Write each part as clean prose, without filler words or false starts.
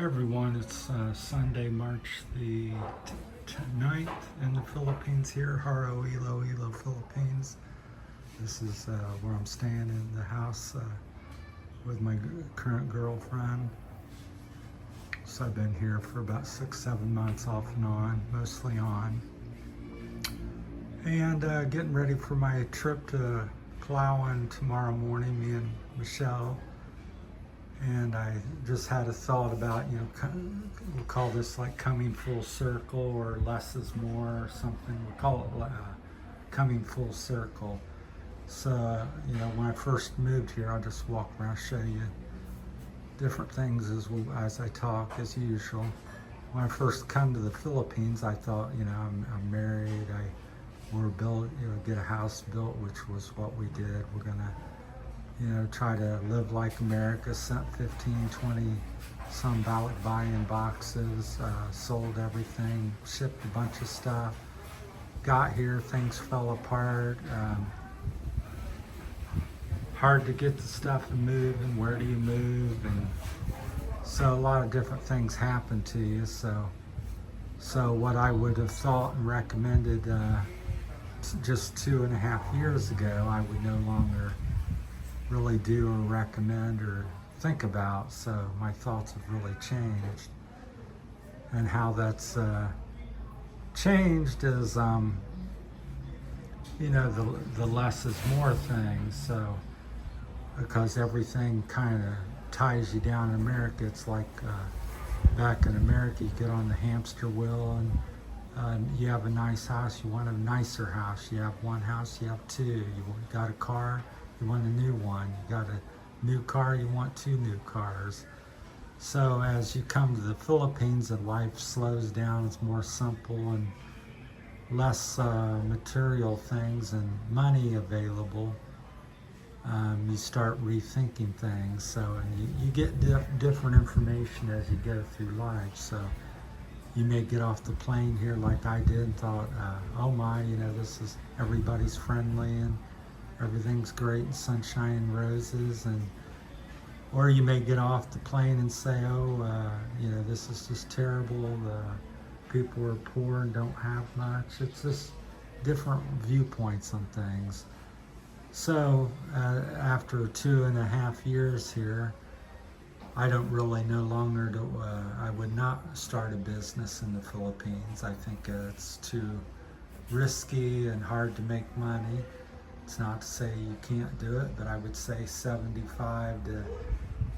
Everyone, it's Sunday, March the 9th in the Philippines here, Jaro, Iloilo, Philippines. This is where I'm staying in the house with my current girlfriend. So I've been here for about 6-7 months off and on, mostly on. And getting ready for my trip to Palawan tomorrow morning, me and Michelle. And I just had a thought about, we'll call this like coming full circle or less is more or something. We'll call it coming full circle. So, when I first moved here, I'll just walk around, show you different things as I talk, as usual. When I first come to the Philippines, I thought, I'm married. We're built, get a house built, which was what we did. We're gonna try to live like America, sent 15, 20 some ballot buy-in boxes, sold everything, shipped a bunch of stuff. Got here, things fell apart. Hard to get the stuff and move, and where do you move? And so a lot of different things happen to you. So what I would have thought and recommended just 2.5 years ago, I would no longer really do or recommend or think about. So my thoughts have really changed, and how that's changed is the less is more thing. So because everything kind of ties you down in America, it's like back in America, you get on the hamster wheel and you have a nice house, you want a nicer house. You have one house, you have two. You got a car, you want a new one. You got a new car, you want 2 new cars. So as you come to the Philippines, and life slows down, it's more simple and less material things and money available. You start rethinking things. So and you get different information as you go through life. So you may get off the plane here like I did and thought, oh my, this is, everybody's friendly and everything's great and sunshine and roses, or you may get off the plane and say, oh, this is just terrible. The people are poor and don't have much. It's just different viewpoints on things. So after 2.5 years here, I don't really no longer I would not start a business in the Philippines. I think it's too risky and hard to make money. It's not to say you can't do it, but I would say 75 to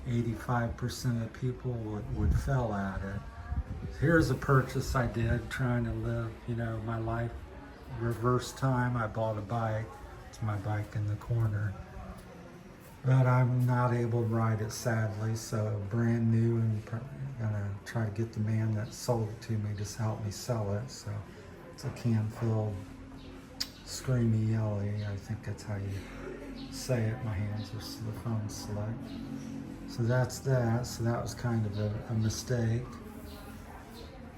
85% of people would fail at it. Here's a purchase I did, trying to live, my life reverse time. I bought a bike. It's my bike in the corner, but I'm not able to ride it, sadly. So brand new, and gonna try to get the man that sold it to me to help me sell it. So it's a Canfield screamy yelly, I think that's how you say it. My hands are the phone select. So that's that. So that was kind of a mistake.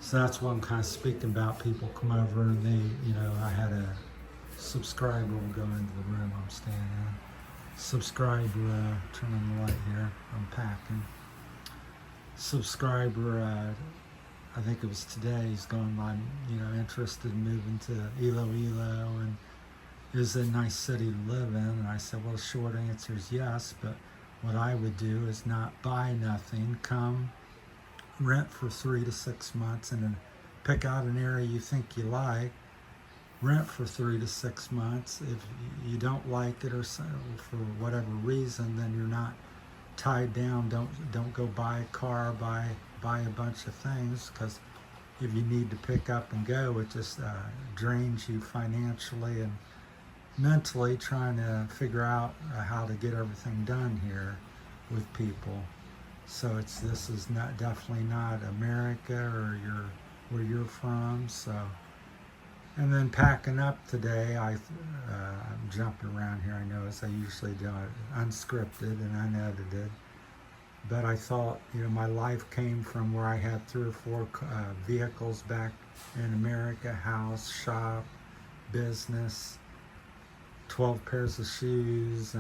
So that's what I'm kind of speaking about. People come over and they, I had a subscriber, we'll go into the room I'm staying in. Subscriber, turn on the light here, I'm packing. Subscriber, I think it was today, he's going, I'm interested in moving to Iloilo, and is it a nice city to live in? And I said, well, the short answer is yes, but what I would do is not buy nothing, come rent for 3 to 6 months, and then pick out an area you think you like, rent for 3 to 6 months. If you don't like it, or for whatever reason, then you're not tied down. Don't go buy a car, buy a bunch of things, because if you need to pick up and go, it just drains you financially and mentally, trying to figure out how to get everything done here with people. So this is definitely not America or where you're from. So, and then packing up today, I'm jumping around here, I know, as I usually do, unscripted and unedited. But I thought, my life came from where I had 3 or 4 vehicles back in America: house, shop, business, 12 pairs of shoes,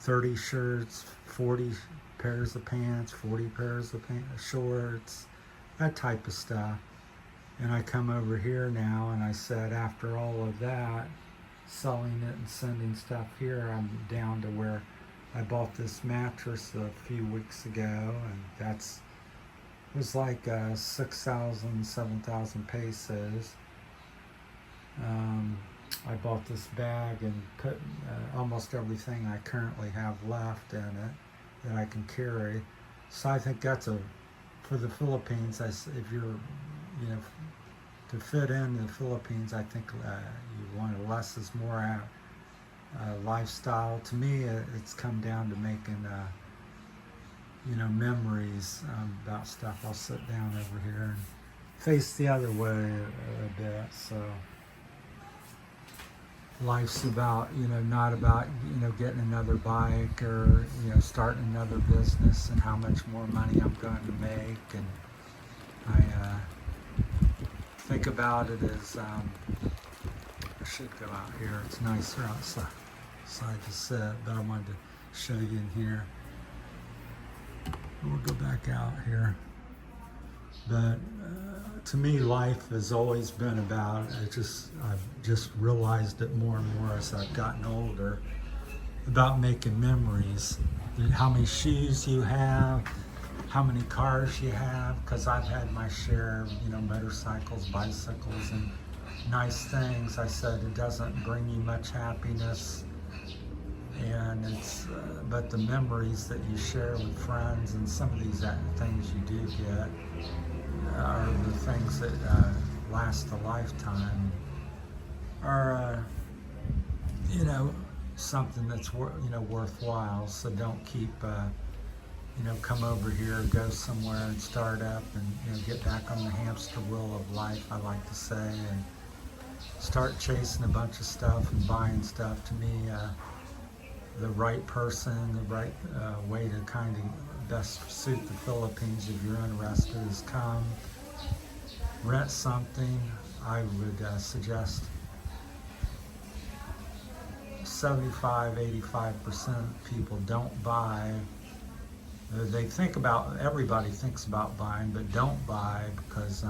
30 shirts, 40 pairs of pants, 40 pairs of shorts, that type of stuff. And I come over here now and I said, after all of that, selling it and sending stuff here, I'm down to where I bought this mattress a few weeks ago, and it was like 6,000, 7,000 pesos. I bought this bag and put almost everything I currently have left in it that I can carry. So I think that's for the Philippines, if you're, to fit in the Philippines, I think you want a less is more lifestyle. To me, it's come down to making, memories about stuff. I'll sit down over here and face the other way a bit. So life's about, not about, getting another bike or, starting another business and how much more money I'm going to make. And I think about it as, I should go out here. It's nicer outside to sit, but I wanted to show you in here. We'll go back out here. But to me, life has always been about, I've just realized it more and more as I've gotten older, about making memories. How many shoes you have, how many cars you have, because I've had my share of, motorcycles, bicycles, and nice things. I said it doesn't bring you much happiness, and but the memories that you share with friends and some of these things you do get are the things that last a lifetime, are something that's worthwhile. So don't keep come over here, go somewhere and start up and get back on the hamster wheel of life, I like to say, and start chasing a bunch of stuff and buying stuff. To me, the right person, the right way to kind of best suit the Philippines, if you're interested, is come, rent something. I would suggest 75-85% of people don't buy. They think about, everybody thinks about buying, but don't buy, because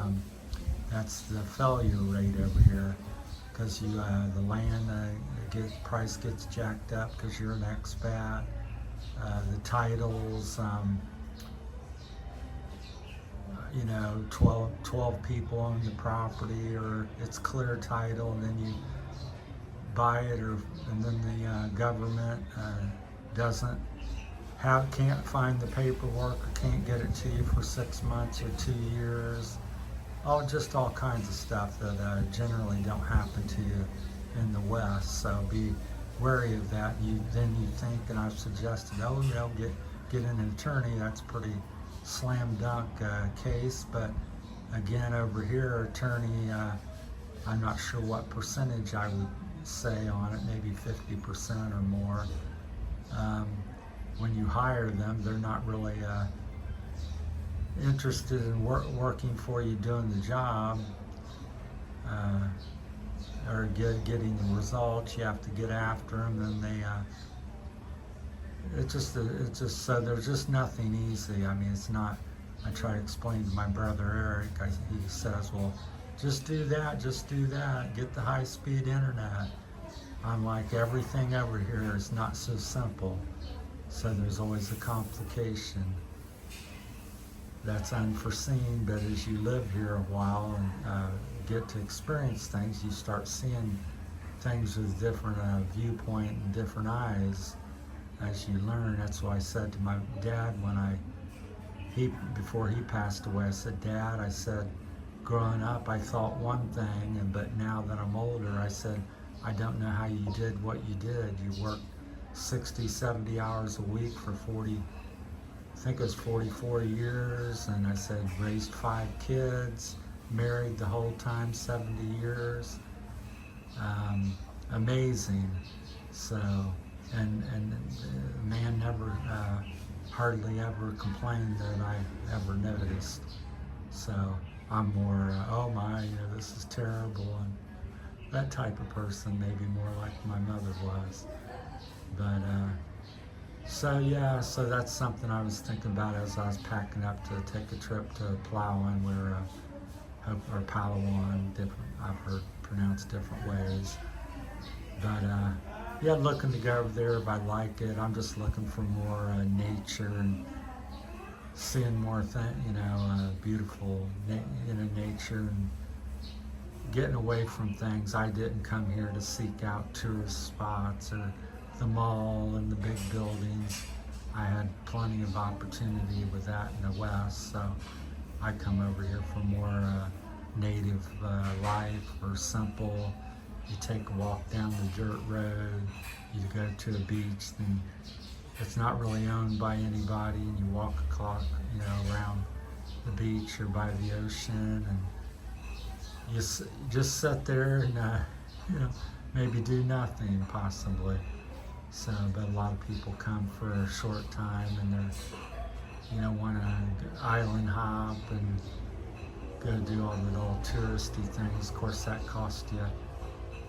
that's the failure rate over here. Because the land price gets jacked up because you're an expat. The titles, 12 people own the property, or it's clear title, and then you buy it, and then the government can't find the paperwork, or can't get it to you for 6 months or 2 years. Just all kinds of stuff that generally don't happen to you in the West. So be wary of that. Then you think, and I've suggested, get an attorney. That's pretty slam dunk case. But again, over here, attorney, I'm not sure what percentage I would say on it, maybe 50% or more. When you hire them, they're not really interested in working for you, doing the job, or getting the results. You have to get after them, and it's just so there's just nothing easy. I mean, it's not. I try to explain to my brother Eric. He says, well, just do that, get the high-speed internet. I'm like, everything over here is not so simple. So there's always a complication that's unforeseen, but as you live here a while and get to experience things, you start seeing things with different viewpoint and different eyes as you learn. That's why I said to my dad before he passed away, I said, Dad, I said, growing up I thought one thing, but now that I'm older, I said, I don't know how you did what you did. You worked 60, 70 hours a week for 44 years, and I said, raised 5 kids, married the whole time, 70 years. Amazing. So, and man never, hardly ever complained that I ever noticed. So I'm more, oh my, this is terrible, and that type of person, maybe more like my mother was. But So yeah, so that's something I was thinking about as I was packing up to take a trip to Palawan, where or Palawan, different, I've heard pronounced different ways. But yeah, looking to go over there if I like it. I'm just looking for more nature and seeing more beautiful nature, and getting away from things. I didn't come here to seek out tourist spots or the mall and the big buildings. I had plenty of opportunity with that in the West, so I come over here for more native life, or simple. You take a walk down the dirt road, you go to a beach, and it's not really owned by anybody, and you walk across, around the beach or by the ocean, and you just sit there and maybe do nothing possibly. So, but a lot of people come for a short time, and they're want to island hop and go do all the little touristy things. Of course, that costs you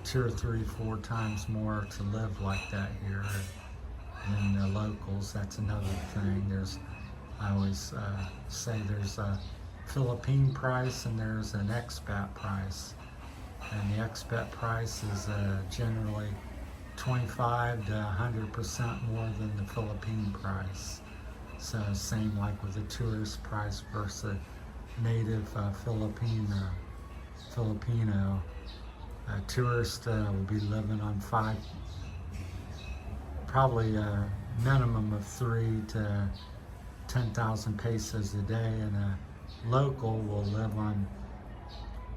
2 or 3, 4 times more to live like that here than the locals. That's another thing. I always say there's a Philippine price and there's an expat price. And the expat price is generally 25 to 100% more than the Philippine price. So same like with the tourist price versus native Filipino. A tourist will be living on probably a minimum of 3 to 10,000 pesos a day, and a local will live on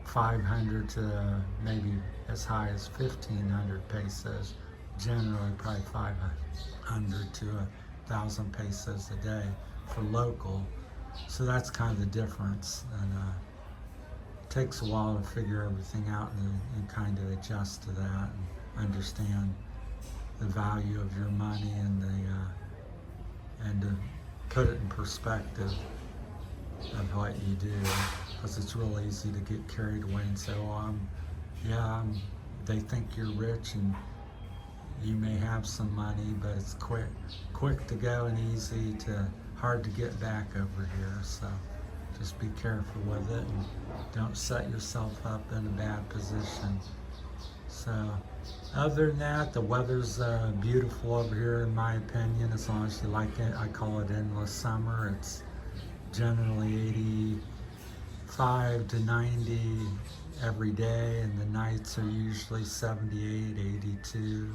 500 to maybe as high as 1,500 pesos. Generally, probably 500 to 1,000 pesos a day for local. So that's kind of the difference, and it takes a while to figure everything out and kind of adjust to that and understand the value of your money and to put it in perspective of what you do, because it's real easy to get carried away and say, "Oh, they think you're rich and you may have some money, but it's quick to go and easy to hard to get back over here." So just be careful with it and don't set yourself up in a bad position. So other than that, the weather's beautiful over here in my opinion, as long as you like it. I call it endless summer. It's generally 85 to 90 every day, and the nights are usually 78, 82.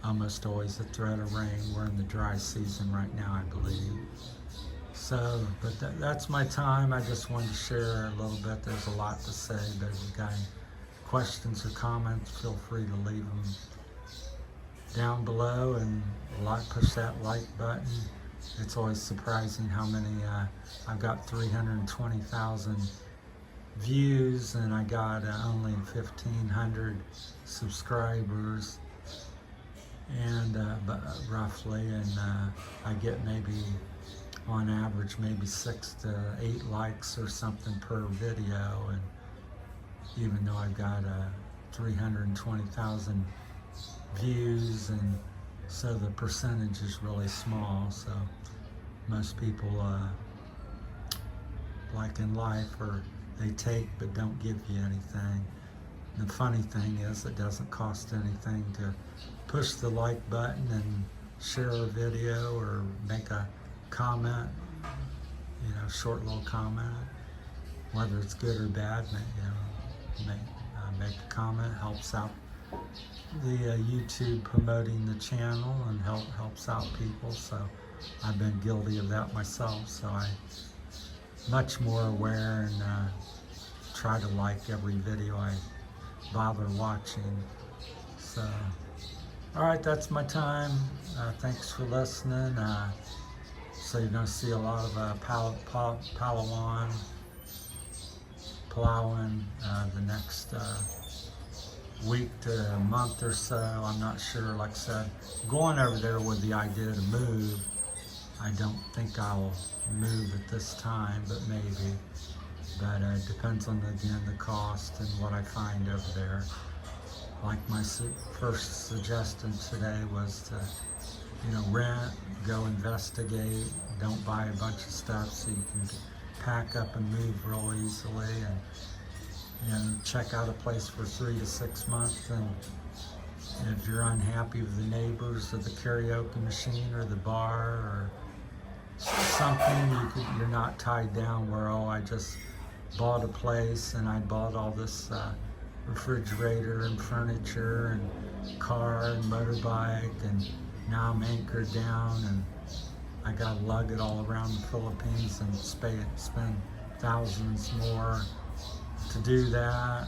Almost always a threat of rain. We're in the dry season right now, I believe. So, but that's my time. I just wanted to share a little bit. There's a lot to say, but if you got any questions or comments, feel free to leave them down below, and push that like button. It's always surprising how many, I've got 320,000 views, and I got only 1,500 subscribers, and roughly, and I get maybe on average maybe 6 to 8 likes or something per video, and even though I've got 320,000 views, and so the percentage is really small. So most people, like in life, or they take but don't give you anything. The funny thing is, it doesn't cost anything to push the like button and share a video or make a comment, short little comment, whether it's good or bad. Make a comment, helps out the YouTube promoting the channel, and helps out people. So I've been guilty of that myself, so I'm much more aware, and try to like every video I bother watching. So all right, that's my time. Thanks for listening. So you're going to see a lot of Palawan the next week to a month or so. I'm not sure. Like I said, going over there with the idea to move. I don't think I'll move at this time, but maybe. But it depends on, again, the cost and what I find over there. Like my first suggestion today was to you know, rent, go investigate, don't buy a bunch of stuff so you can pack up and move real easily, and you know, check out a place for 3 to 6 months, and if you're unhappy with the neighbors or the karaoke machine or the bar or something, you're not tied down where, oh, I just bought a place and I bought all this refrigerator and furniture and car and motorbike, and now I'm anchored down and I gotta lug it all around the Philippines and spend thousands more to do that,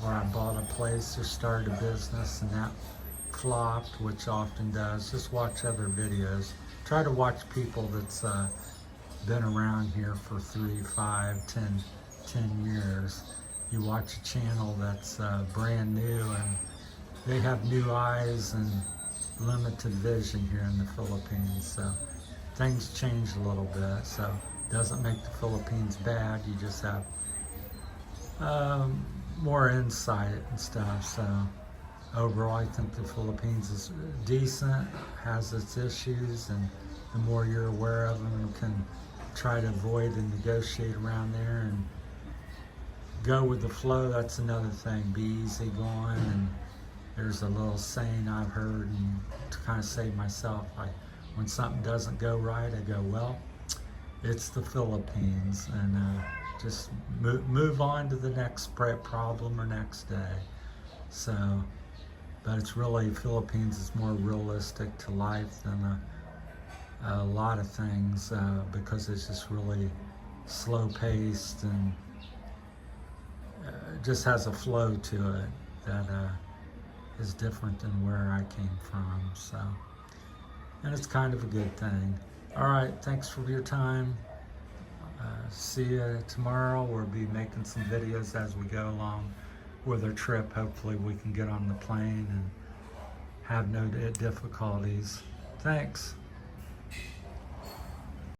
or I bought a place or started a business and that flopped, which often does. Just watch other videos. Try to watch people that's been around here for 3, 5, 10 years. You watch a channel that's brand new and they have new eyes and limited vision here in the Philippines. So things change a little bit. So doesn't make the Philippines bad. You just have more insight and stuff. So overall, I think the Philippines is decent, has its issues, and the more you're aware of them, you can try to avoid and negotiate around there and go with the flow. That's another thing. Be easy going. And there's a little saying I've heard, and to kind of save myself, like when something doesn't go right, I go, well, it's the Philippines, and just move on to the next problem or next day. So, but it's really, Philippines is more realistic to life than a lot of things, because it's just really slow paced and just has a flow to it that is different than where I came from. So, and it's kind of a good thing. All right, thanks for your time. See you tomorrow. We'll be making some videos as we go along with our trip. Hopefully we can get on the plane and have no difficulties. Thanks.